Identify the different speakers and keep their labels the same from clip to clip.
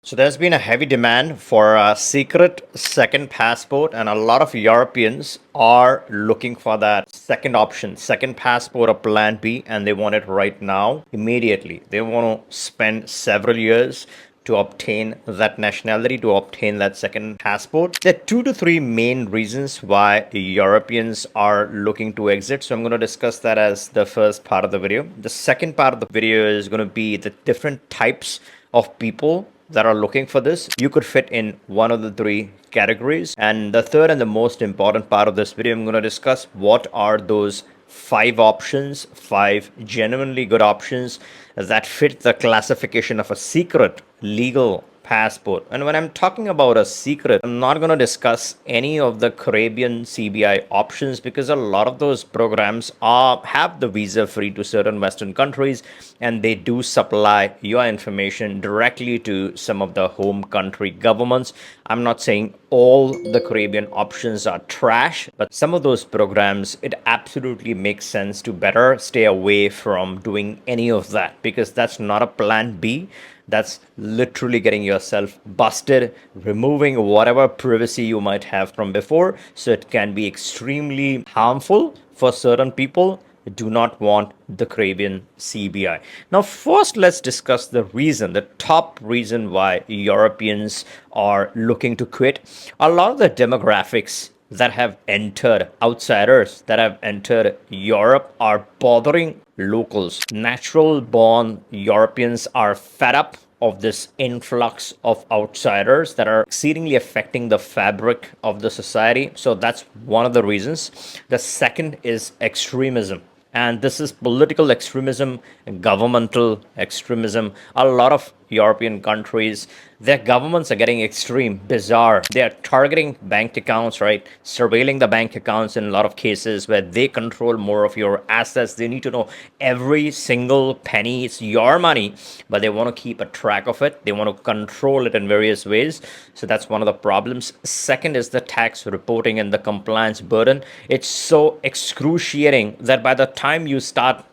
Speaker 1: So there's been a heavy demand for a secret second passport, and a lot of Europeans are looking for that second option, second passport or plan B, and they want it right now, immediately. They want to spend several years to obtain that nationality, to obtain that second passport. There are 2 to 3 main reasons why Europeans are looking to exit. So I'm going to discuss that as the first part of the video. The second part of the video is going to be the different types of people that are looking for this. You could fit in one of the 3 categories. And the third and the most important part of this video, I'm going to discuss what are those 5 options, 5 genuinely good options that fit the classification of a secret legal passport. And when I'm talking about a secret, I'm not going to discuss any of the Caribbean CBI options because a lot of those programs have the visa free to certain Western countries, and they do supply your information directly to some of the home country governments. I'm not saying all the Caribbean options are trash, but some of those programs, it absolutely makes sense to better stay away from doing any of that because that's not a plan B. That's literally getting yourself busted, removing whatever privacy you might have from before. So it can be extremely harmful for certain people who do not want the Caribbean CBI. Now, first, let's discuss the reason, the top reason why Europeans are looking to quit. A lot of the demographics that have entered, outsiders that have entered Europe, are bothering locals. Natural born Europeans are fed up of this influx of outsiders that are exceedingly affecting the fabric of the society. So that's one of the reasons. The second is extremism. And this is political extremism, governmental extremism. A lot of European countries, their governments are getting extreme, bizarre. They are targeting bank accounts, right? Surveilling the bank accounts in a lot of cases where they control more of your assets. They need to know every single penny. It's your money, but they want to keep a track of it. They want to control it in various ways. So that's one of the problems. Second is the tax reporting and the compliance burden. It's so excruciating that by the time you start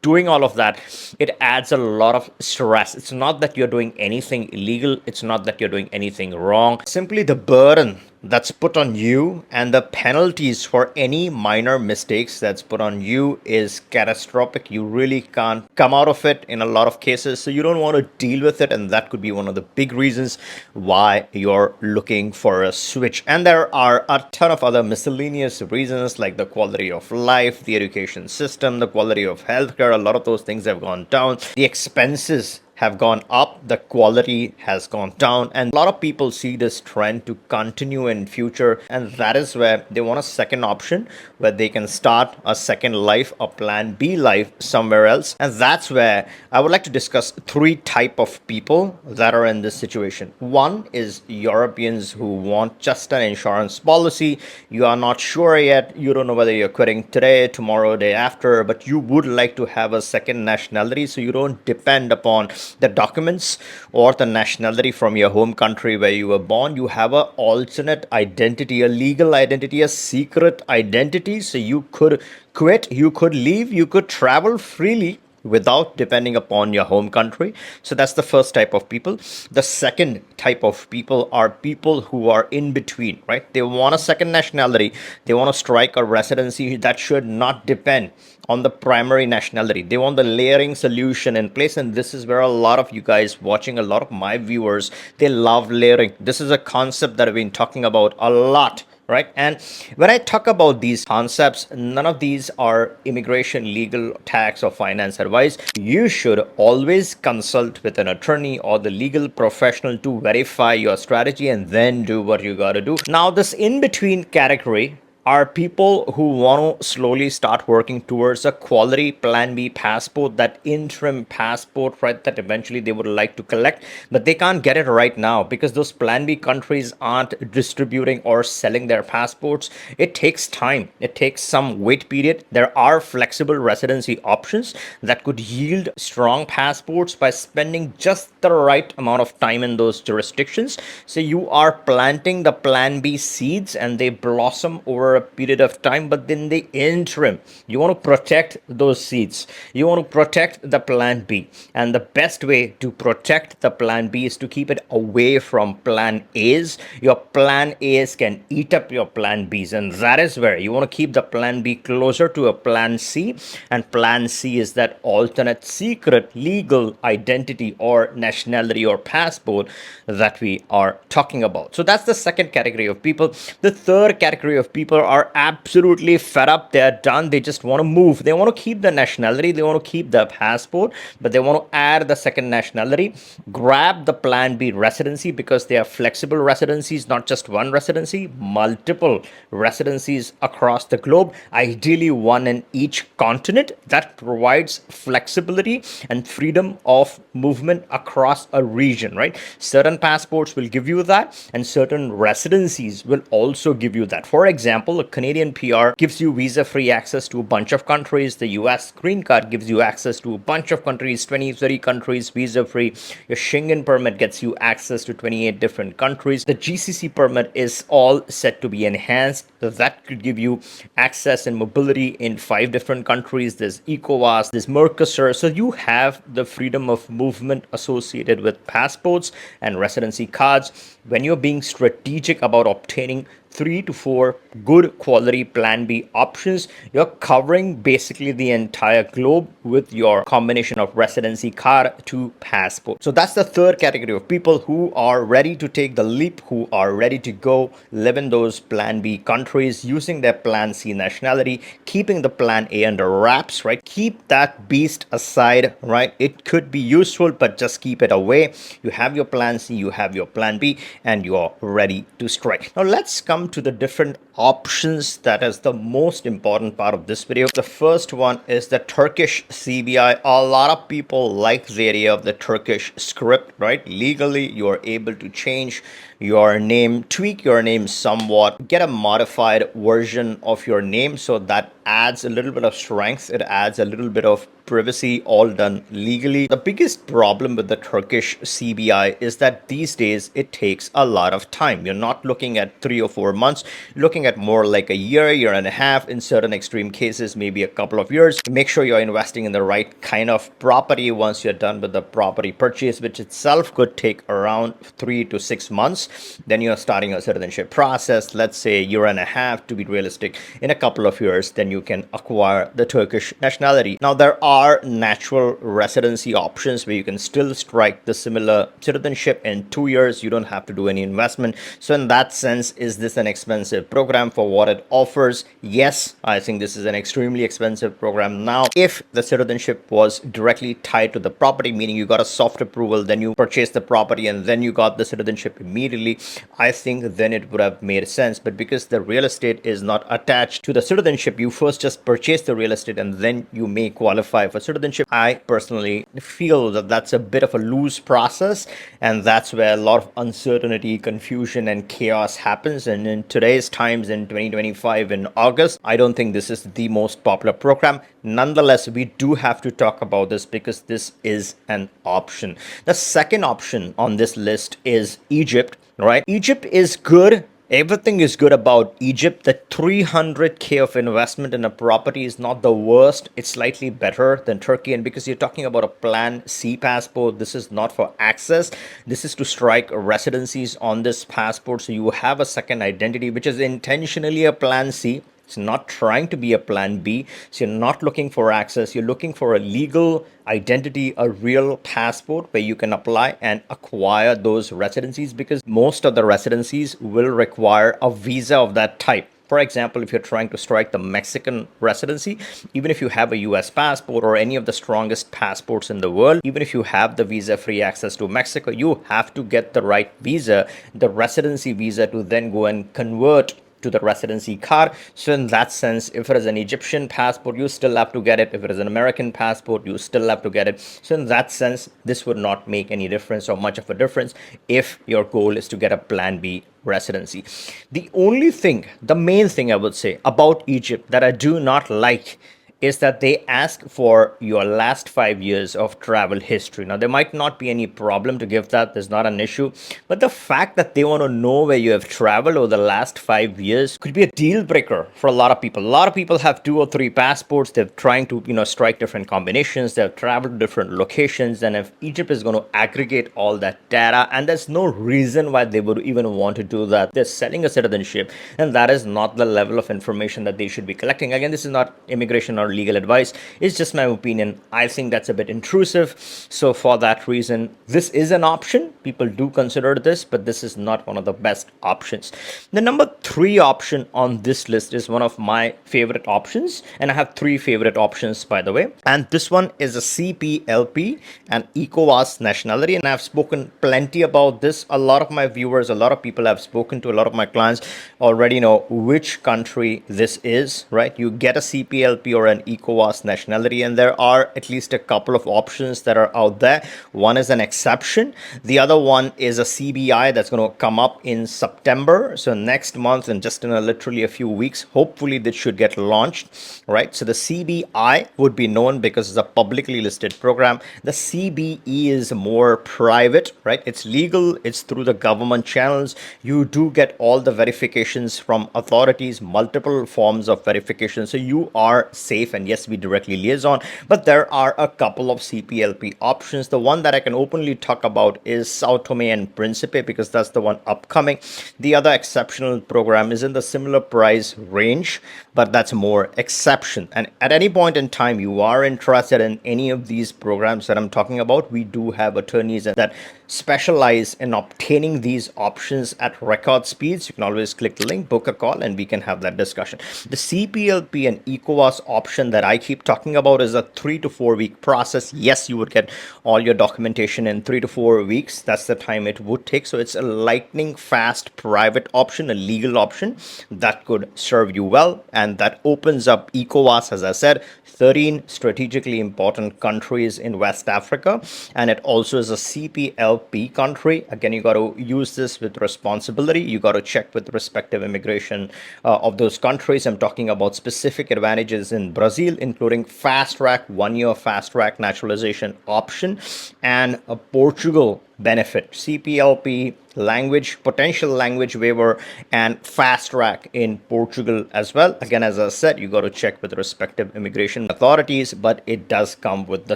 Speaker 1: doing all of that, it adds a lot of stress. It's not that you're doing anything illegal, it's not that you're doing anything wrong. Simply the burden that's put on you and the penalties for any minor mistakes that's put on you is catastrophic. You really can't come out of it in a lot of cases, so you don't want to deal with it, and that could be one of the big reasons why you're looking for a switch. And there are a ton of other miscellaneous reasons like the quality of life, the education system, the quality of healthcare. A lot of those things have gone down. The expenses have gone up, the quality has gone down, and a lot of people see this trend to continue in future, and that is where they want a second option where they can start a second life, a plan B life somewhere else. And that's where I would like to discuss 3 type of people that are in this situation. One is Europeans who want just an insurance policy. You are not sure yet, you don't know whether you're quitting today, tomorrow, day after, but you would like to have a second nationality so you don't depend upon the documents or the nationality from your home country where you were born. You have a alternate identity, a legal identity, a secret identity, so you could quit, you could leave, you could travel freely without depending upon your home country. So that's the first type of people. The second type of people are people who are in between, right? They want a second nationality, they want to strike a residency that should not depend on the primary nationality. They want the layering solution in place, and this is where a lot of you guys watching, a lot of my viewers, they love layering. This is a concept that I've been talking about a lot, right? And when I talk about these concepts, none of these are immigration, legal, tax, or finance advice. You should always consult with an attorney or the legal professional to verify your strategy and then do what you got to do. Now, this in between category are people who want to slowly start working towards a quality plan B passport, that interim passport, right, that eventually they would like to collect, but they can't get it right now because those plan B countries aren't distributing or selling their passports. It takes time, it takes some wait period. There are flexible residency options that could yield strong passports by spending just the right amount of time in those jurisdictions. So you are planting the plan B seeds and they blossom over a period of time, but in the interim, you want to protect those seats. You want to protect the plan B. And the best way to protect the plan B is to keep it away from plan A's. Your plan A's can eat up your plan B's, and that is where you want to keep the plan B closer to a plan C. And plan C is that alternate secret legal identity or nationality or passport that we are talking about. So that's the second category of people. The third category of people are absolutely fed up. They're done. They just want to move. They want to keep the nationality. They want to keep the passport, but they want to add the second nationality. Grab the plan B residency because they are flexible residencies, not just one residency, multiple residencies across the globe, ideally one in each continent. That provides flexibility and freedom of movement across a region, right? Certain passports will give you that, and certain residencies will also give you that. For example, a Canadian PR gives you visa-free access to a bunch of countries. The US green card gives you access to a bunch of countries, 20, 30 countries, visa-free. Your Schengen permit gets you access to 28 different countries. The GCC permit is all set to be enhanced. So that could give you access and mobility in 5 different countries. There's ECOWAS, there's Mercosur. So you have the freedom of movement associated with passports and residency cards. When you're being strategic about obtaining 3 to 4 good quality plan B options, you're covering basically the entire globe with your combination of residency card to passport. So that's the third category of people who are ready to take the leap, who are ready to go live in those plan B countries using their plan C nationality, keeping the plan A under wraps, right? Keep that beast aside, right? It could be useful, but just keep it away. You have your plan C, you have your plan B, and you're ready to strike. Now let's come to the different options. That is the most important part of this video. The first one is the Turkish CBI. A lot of people like the idea of the Turkish script, right? Legally, you are able to change your name, tweak your name somewhat, get a modified version of your name. So that adds a little bit of strength. It adds a little bit of privacy, all done legally. The biggest problem with the Turkish CBI is that these days it takes a lot of time. You're not looking at 3 or 4 months, you're looking at more like a year and a half, in certain extreme cases, maybe a couple of years. Make sure you're investing in the right kind of property once you're done with the property purchase, which itself could take around 3 to 6 months. Then you're starting a citizenship process, let's say a year and a half to be realistic. In a couple of years, then you can acquire the Turkish nationality. Now, there are natural residency options where you can still strike the similar citizenship in 2 years. You don't have to do any investment. So in that sense, is this an expensive program for what it offers? Yes, I think this is an extremely expensive program. Now, if the citizenship was directly tied to the property, meaning you got a soft approval, then you purchased the property, and then you got the citizenship immediately, I think then it would have made sense. But because the real estate is not attached to the citizenship, you first just purchase the real estate and then you may qualify for citizenship. I personally feel that that's a bit of a loose process, and that's where a lot of uncertainty, confusion, and chaos happens. And in today's times, in 2025, in August, I don't think this is the most popular program. Nonetheless, we do have to talk about this because this is an option. The second option on this list is Egypt, right? Egypt is good. Everything is good about Egypt. The 300K of investment in a property is not the worst. It's slightly better than Turkey. And because you're talking about a Plan C passport, this is not for access. This is to strike residencies on this passport. So you have a second identity, which is intentionally a Plan C. It's not trying to be a plan B. So you're not looking for access. You're looking for a legal identity, a real passport where you can apply and acquire those residencies, because most of the residencies will require a visa of that type. For example, if you're trying to strike the Mexican residency, even if you have a US passport or any of the strongest passports in the world, even if you have the visa-free access to Mexico, you have to get the right visa, the residency visa, to then go and convert to the residency card. So in that sense, if it is an Egyptian passport, you still have to get it. If it is an American passport, you still have to get it. So in that sense, this would not make any difference or much of a difference if your goal is to get a Plan B residency. The only thing, the main thing I would say about Egypt that I do not like is that they ask for your last 5 years of travel history. Now, there might not be any problem to give that, there's not an issue. But the fact that they want to know where you have traveled over the last 5 years could be a deal breaker for a lot of people. A lot of people have 2 or 3 passports, they're trying to, strike different combinations, they've traveled to different locations. And if Egypt is going to aggregate all that data, and there's no reason why they would even want to do that, they're selling a citizenship, and that is not the level of information that they should be collecting. Again, this is not immigration or legal advice, it's just my opinion. I think that's a bit intrusive. So for that reason, this is an option. People do consider this, but this is not one of the best options. The number 3 option on this list is one of my favorite options, and I have 3 favorite options, by the way. And this one is a CPLP and ECOWAS nationality, and I've spoken plenty about this. A lot of my viewers, a lot of people I've spoken to, a lot of my clients already know which country this is, right? You get a CPLP or an ECOWAS nationality, and there are at least a couple of options that are out there. One is an exception, the other one is a CBI that's going to come up in September, so next month, and just in literally a few weeks, hopefully this should get launched, right? So the CBI would be known because it's a publicly listed program. The CBE is more private, right? It's legal, it's through the government channels. You do get all the verifications from authorities, multiple forms of verification, so you are safe. And yes, we directly liaison, but there are a couple of CPLP options. The one that I can openly talk about is Sao Tome and Principe, because that's the one upcoming. The other exceptional program is in the similar price range, but that's more exception. And at any point in time you are interested in any of these programs that I'm talking about, we do have attorneys that specialize in obtaining these options at record speeds. You can always click the link, book a call, and we can have that discussion. The CPLP and ECOWAS option that I keep talking about is a 3 to 4 week process. Yes, you would get all your documentation in 3 to 4 weeks. That's the time it would take. So it's a lightning fast private option, a legal option that could serve you well, and that opens up ECOWAS, as I said, 13 strategically important countries in West Africa, and it also is a CPLP country. Again, you got to use this with responsibility. You got to check with respective immigration of those countries. I'm talking about specific advantages in Brazil, including fast track, 1 year fast track naturalization option, and a Portugal benefit, CPLP, language, potential language waiver, and fast track in Portugal as well. Again, as I said, you got to check with respective immigration authorities, but it does come with the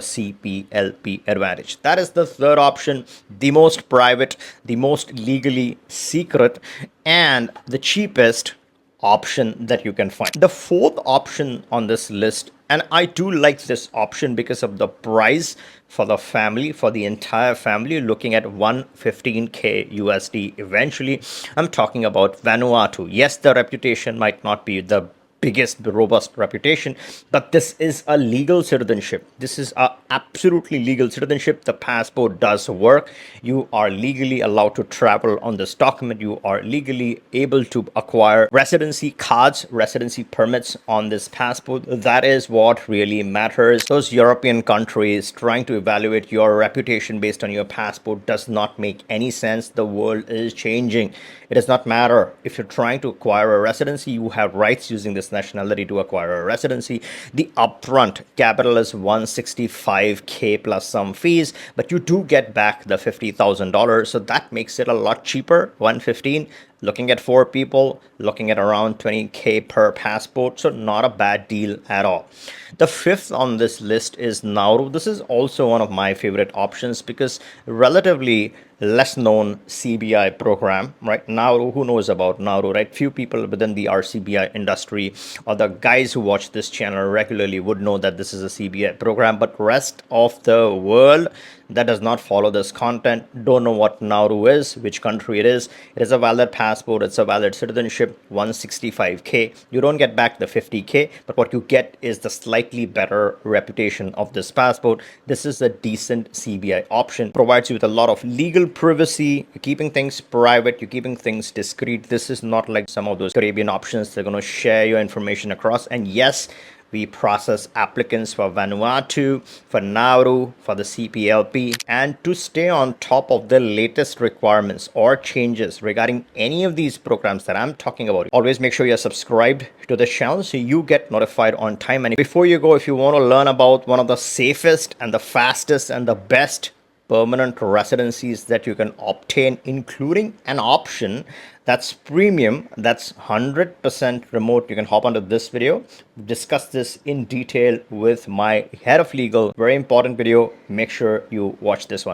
Speaker 1: CPLP advantage. That is the third option, the most private, the most legally secret, and the cheapest option that you can find. The fourth option on this list, and I do like this option because of the price for the family, for the entire family, looking at 115K USD eventually. I'm talking about Vanuatu. Yes, the reputation might not be the biggest robust reputation, but this is a legal citizenship. This is a absolutely legal citizenship. The passport does work. You are legally allowed to travel on this document. You are legally able to acquire residency cards, residency permits on this passport. That is what really matters. Those European countries trying to evaluate your reputation based on your passport does not make any sense. The world is changing. It does not matter if you're trying to acquire a residency. You have rights using this nationality to acquire a residency. The upfront capital is 165K plus some fees, but you do get back the $50,000, so that makes it a lot cheaper. 115, looking at 4 people, looking at around 20K per passport, so not a bad deal at all. The fifth on this list is Nauru. This is also one of my favorite options because relatively less known CBI program, right? Nauru, who knows about Nauru, right? Few people within the RCBI industry or the guys who watch this channel regularly would know that this is a CBI program, but rest of the world that does not follow this content don't know what Nauru is, which country it is. It is a valid passport, it's a valid citizenship, 165K. You don't get back the 50K, but what you get is the slightly better reputation of this passport. This is a decent CBI option, provides you with a lot of legal privacy. You're keeping things private, you're keeping things discreet. This is not like some of those Caribbean options. They're going to share your information across. And yes, We process applicants for Vanuatu, for Nauru, for the CPLP, and to stay on top of the latest requirements or changes regarding any of these programs that I'm talking about, always make sure you're subscribed to the channel so you get notified on time. And before you go, if you want to learn about one of the safest and the fastest and the best permanent residencies that you can obtain, including an option that's premium, that's 100% remote, you can hop onto this video, discuss this in detail with my head of legal. Very important video. Make sure you watch this one.